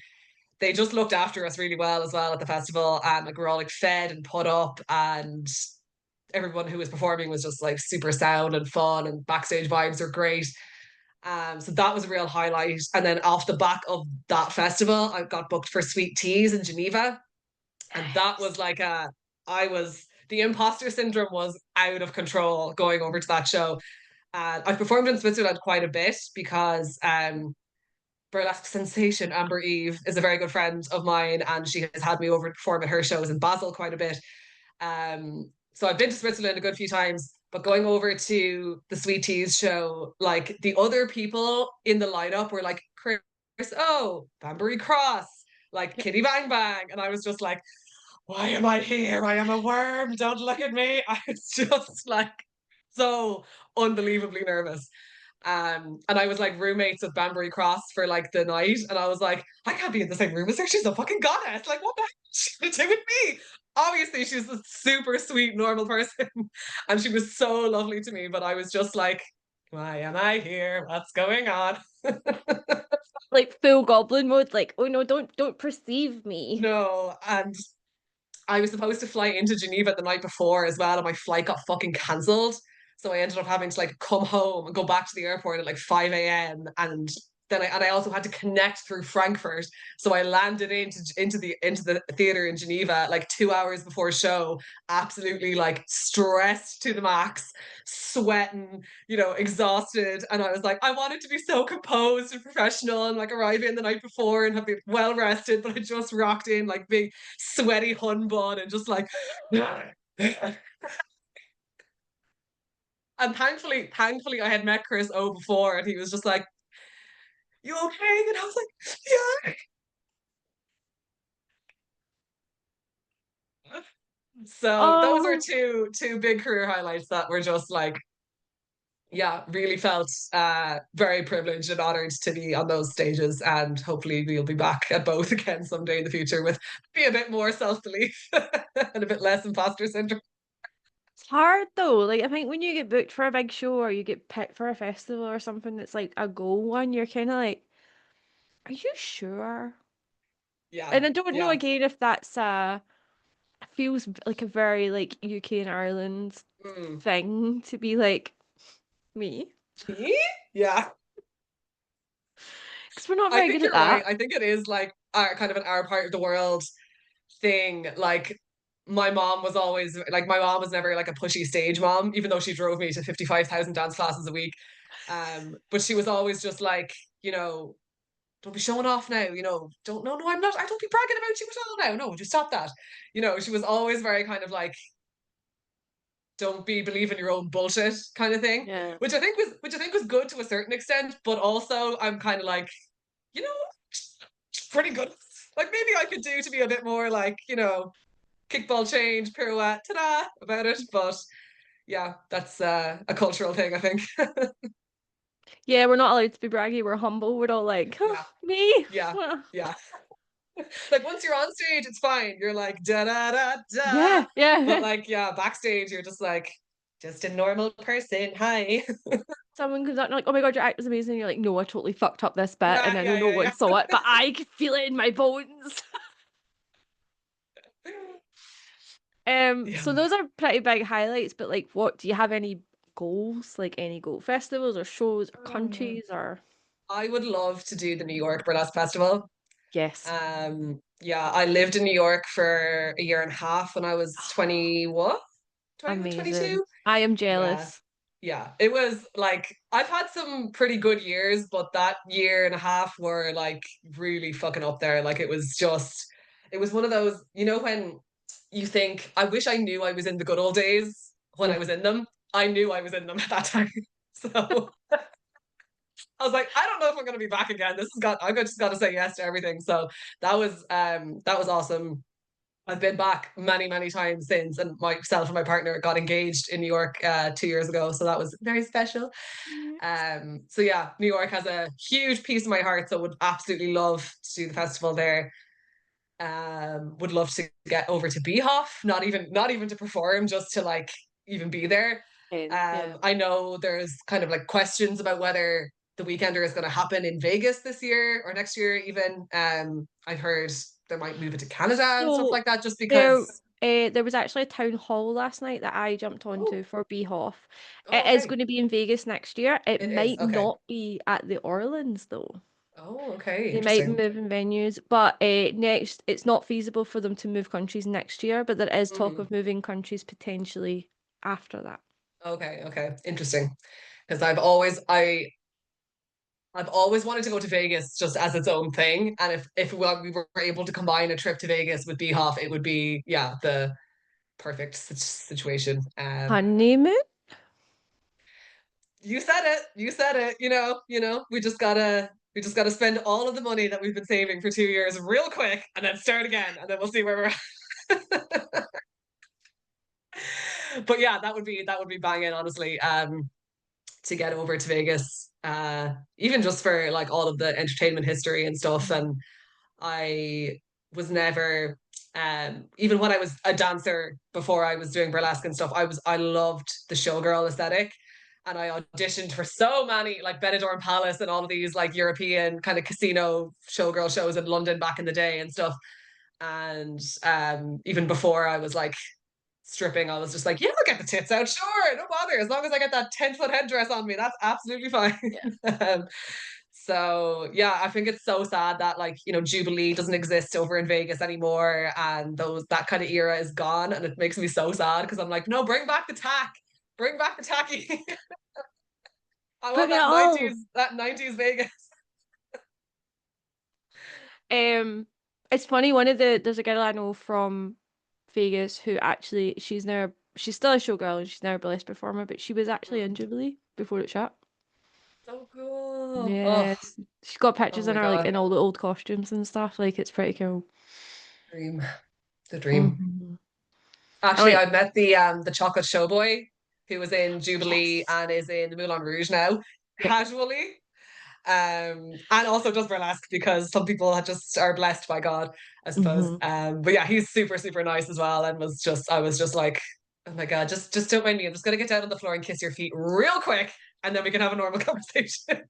they just looked after us really well as well at the festival. And like we're all like fed and put up, and everyone who was performing was just like super sound and fun, and backstage vibes are great. So that was a real highlight. And then off the back of that festival, I got booked for Sweet Teas in Geneva. And that was Yes. like the imposter syndrome was out of control going over to that show. I've performed in Switzerland quite a bit because burlesque sensation Amber Eve is a very good friend of mine, and she has had me over to perform at her shows in Basel quite a bit. So I've been to Switzerland a good few times, but going over to the Sweet Teas show, like the other people in the lineup were like Chris O, Banbury Cross, like Yep. Kitty Bang Bang, and I was just like, why am I here? I am a worm. Don't look at me. I was just like so unbelievably nervous. And I was like roommates with Banbury Cross for like the night, and I was like, I can't be in the same room as her. She's a fucking goddess. Like, what the heck is she gonna do with me? Obviously, she's a super sweet, normal person, and she was so lovely to me. But I was just like, why am I here? What's going on? Like full goblin mode, like, oh no, don't perceive me. No, and I was supposed to fly into Geneva the night before as well, and my flight got fucking cancelled. So I ended up having to like come home and go back to the airport at like 5 a.m. And I also had to connect through Frankfurt. So I landed into the theater in Geneva like 2 hours before show, absolutely like stressed to the max, sweating, exhausted. And I was like, I wanted to be so composed and professional and like arrive in the night before and have been well rested, but I just rocked in like big sweaty hun bun and just like and thankfully I had met Chris O before, and he was just like, you okay? And I was like, yeah. So those were Oh, two big career highlights that were just like, yeah, really felt very privileged and honored to be on those stages, and hopefully we'll be back at both again someday in the future with be a bit more self-belief and a bit less imposter syndrome. it's hard though. Like I think when you get booked for a big show or you get picked for a festival or something that's like a goal one, you're kind of like, are you sure? Yeah, And I don't know yeah. again if that's feels like a very like UK and Ireland Mm. thing to be like me Me? Yeah. because we're not I very good think at you're right. that. I think it is like our kind of an our part of the world thing. Like my mom was never like a pushy stage mom, even though she drove me to 55,000 dance classes a week. But she was always just like, you know, don't be showing off now, don't, no, I'm not, I don't be bragging about you at all now. No, just stop that. She was always very kind of like, don't be believing your own bullshit kind of thing, Yeah. which I think was good to a certain extent, but also I'm kind of like, you know, pretty good. Like maybe I could do to be a bit more like, kickball change, pirouette, ta-da about it. But yeah, that's a cultural thing, I think. Yeah, we're not allowed to be braggy. We're humble. We're all like, oh, Yeah, me. yeah, yeah. Like once you're on stage, it's fine. You're like da da da da. Yeah, But yeah. like, yeah, backstage, you're just like, just a normal person. Hi. Someone comes out and like, oh my God, your act was amazing. And you're like, no, I totally fucked up this bit Yeah, and I know yeah, no one yeah, saw it, but I could feel it in my bones. yeah. Yeah. So those are pretty big highlights, but like what do you have any goals? Like any goal festivals or shows or Um, countries or I would love to do the New York Burlesque Festival. yes. Yeah, I lived in New York for a year and a half when I was 21, 21, Amazing. 22. I am Yeah. jealous. Yeah. It was like I've had some pretty good years, but that year and a half were like really fucking up there. Like it was one of those, when you think, I wish I knew I was in the good old days when I Yeah. was in them. I knew I was in them at that time. So I was like, I don't know if I'm gonna be back again. I've just got to say yes to everything. So that was awesome. I've been back many, many times since, and myself and my partner got engaged in New York 2 years ago. So that was very special. Yes. So yeah, New York has a huge piece of my heart. So would absolutely love to do the festival there. Would love to get over to Beehoff, not even to perform, just to like even be there. Yeah. I know there's kind of like questions about whether the Weekender is going to happen in Vegas this year or next year even. I've heard they might move it to Canada and stuff So like that just there because. there was actually a town hall last night that I jumped Oh, onto for Beehoff. oh, It is okay. going to be in Vegas next year. It It is. might Okay. not be at the Orleans though. Oh, okay. They might Interesting. move in venues, but next it's not feasible for them to move countries next year, but there is talk Hmm. of moving countries potentially after that. Okay, okay. Interesting. Because I've always wanted to go to Vegas just as its own thing. And if we were able to combine a trip to Vegas with Beehoff, it would be, yeah, the perfect situation. Honeymoon? You said it. You said it. We just gotta spend all of the money that we've been saving for 2 years real quick and then start again. And then we'll see where we're at. But yeah, that would be banging, honestly. To get over to Vegas. Even just for like all of the entertainment history and stuff. Mhm. And I was never even when I was a dancer before I was doing burlesque and stuff, I loved the showgirl aesthetic. And I auditioned for so many like Benidorm Palace and all of these like European kind of casino showgirl shows in London back in the day and stuff. And even before I was like stripping, I was just like, yeah, I'll get the tits out, sure, no bother. As long as I get that 10-foot headdress on me, that's absolutely fine. Yeah. um, so yeah, I think it's so sad that like Jubilee doesn't exist over in Vegas anymore, and that kind of era is gone, and it makes me so sad because I'm like, no, bring back the tacky. I want Bring it that all. 90s Vegas. Um, it's funny, there's a girl I know from Vegas who actually she's still a showgirl and she's now a burlesque performer, but she was actually in Mm, Jubilee before it shut. so cool. Oh, Yes. She's got oh pictures in my her like God, in all the old costumes and stuff. Like it's pretty cool. dream, the dream. Hmm. I Actually, like, I met the chocolate showboy who was in Jubilee yes. and is in the Moulin Rouge now, Yep. casually. And also does burlesque because some people just are blessed by God, I suppose. Hmm. But yeah, he's super, super nice as well, and I was just like, oh my God, just don't mind me. I'm just gonna get down on the floor and kiss your feet real quick, and then we can have a normal conversation.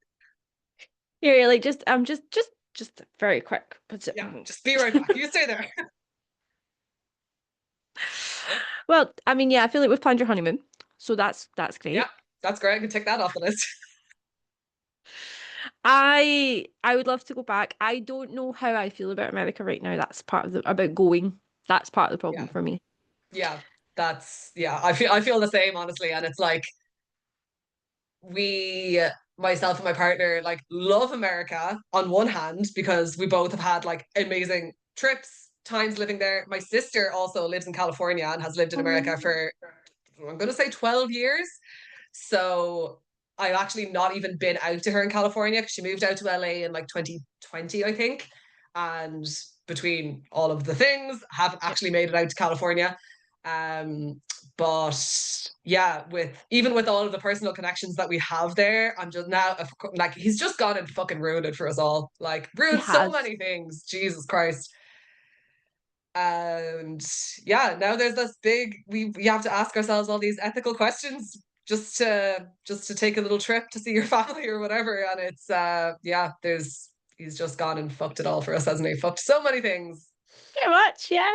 Yeah, like just just very quick. But Yeah, just be right back. You stay there. well, I mean, yeah, I feel like we've planned your honeymoon, so that's Yeah, great. that's great. I can take that off the list. I would love to go back. I don't know how I feel about America right now. That's part of the about going. That's part of the problem Yeah, for me. yeah, yeah. I feel the same, honestly, and it's like we myself and my partner like love America on one hand because we both have had like amazing trips, times living there. My sister also lives in California and has lived in America Um, for, I'm going to say 12 years. So I've actually not even been out to her in California because she moved out to LA in like 2020, I think. And between all of the things, haven't yeah, actually made it out to California. Um, but yeah, with even with all of the personal connections that we have there, I'm just now like he's just gone and fucking ruined it for us all. Like he ruined so has. many things. Jesus Christ. And yeah, now there's this big we have to ask ourselves all these ethical questions just to take a little trip to see your family or whatever. And it's yeah, there's he's just gone and fucked it all for us, hasn't he? Fucked so many things. Pretty much, yeah.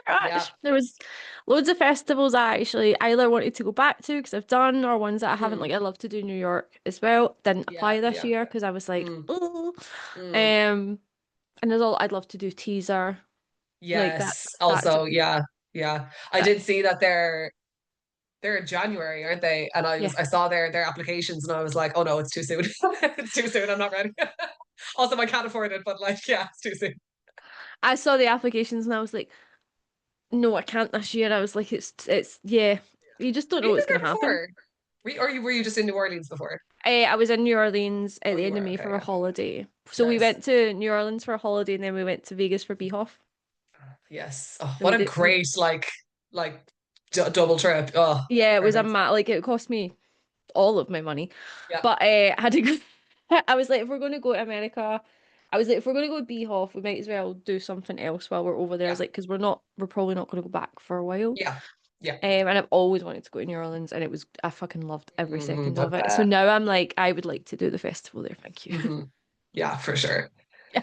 Pretty Yeah. much. There was loads of festivals I actually either wanted to go back to because I've done, or ones that I haven't. Mm. Like I love to do New York as well. Didn't Yeah, apply this yeah. year because I was like, Mm. oh. Mm. And there's all I'd love to do teaser. Like Yes. that's Also, yeah, yeah. I did that's see that they're in January, aren't they? And yeah. I saw their applications and I was like, oh no, it's too soon. It's too soon. I'm not ready. Also, I can't afford it, but like, yeah, it's too soon. I saw the applications and I was like, no, I can't this year. I was like, it's yeah. You just don't Have know you been what's there gonna happen. before? Were you just in New Orleans before? I was in New Orleans at Oh, the you end of were. May Okay, for a yeah. holiday. So we Nice. went to New Orleans for a holiday and then we went to Vegas for Beehoff. Yes. Oh, So what we a did. great like double trip. Oh, Yeah, it was a perfect. mat. Like it cost me all of my money, Yeah. but I had to go. I was like, if we're going to go to America, I was like, if we're going to go to Beehoff, we might as well do something else while we're over there. I was Yeah. like, because we're probably not going to go back for a while. Yeah. Yeah. And I've always wanted to go to New Orleans, and I fucking loved every second I of it. So bet. now I'm like, I would like to do the festival there. Thank you. Yeah, for sure. Yeah,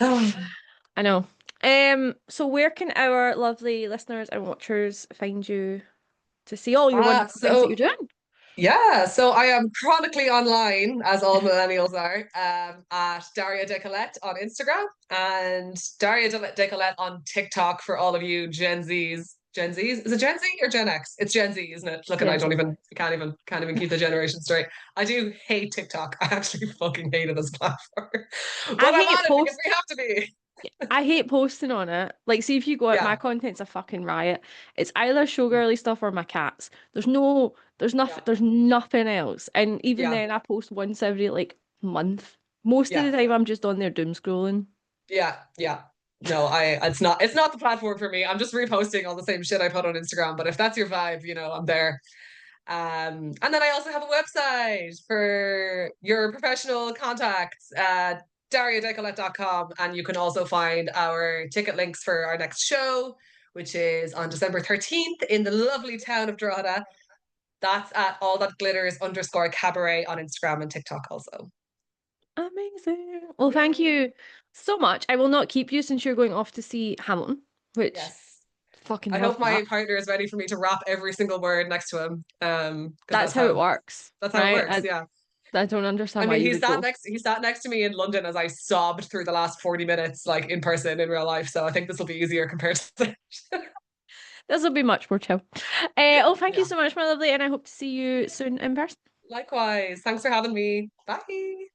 Oh. I know. So where can our lovely listeners and watchers find you to see all your wonderful things that So you're doing? yeah, so I am chronically online, as all millennials are, at Daria Decollette on Instagram and Daria Decollette on TikTok for all of you Gen Zs. Gen Zs? Is it Gen Z or Gen X? It's Gen Z, isn't it? Look, and I Gen don't Z. even, can't even keep the generation straight. I do hate TikTok. I actually fucking hate it as a platform, I but I'm hate on it because post we have to be. I hate posting on it. Like, see if you go out, my Yeah, content's a fucking riot. It's either showgirly stuff or my cats. yeah, There's nothing else. And even yeah, then, I post once every like month. Most of yeah. the time, I'm just on there doom scrolling. Yeah, yeah. No, it's not the platform for me. I'm just reposting all the same shit I put on Instagram. But if that's your vibe, I'm there. And then I also have a website for your professional contacts at dariadecolette.com. And you can also find our ticket links for our next show, which is on December 13th in the lovely town of Drogheda. That's at all that glitters underscore cabaret on Instagram and TikTok also. Amazing. Well, thank Yay. you so much. I will not keep you since you're going off to see Hamilton, which Yes. fucking I love hope my that. partner is ready for me to rap every single word next to him. Because That's how it works, that's how it right? works. Yeah. I don't I understand why mean, you would go. he sat next to me in London as I sobbed through the last 40 minutes, like in person in real life. So I think this will be easier compared to This will be much more chill. Oh, thank you yeah. so much, my lovely, and I hope to see you soon in person. Likewise. Thanks for having me. Bye.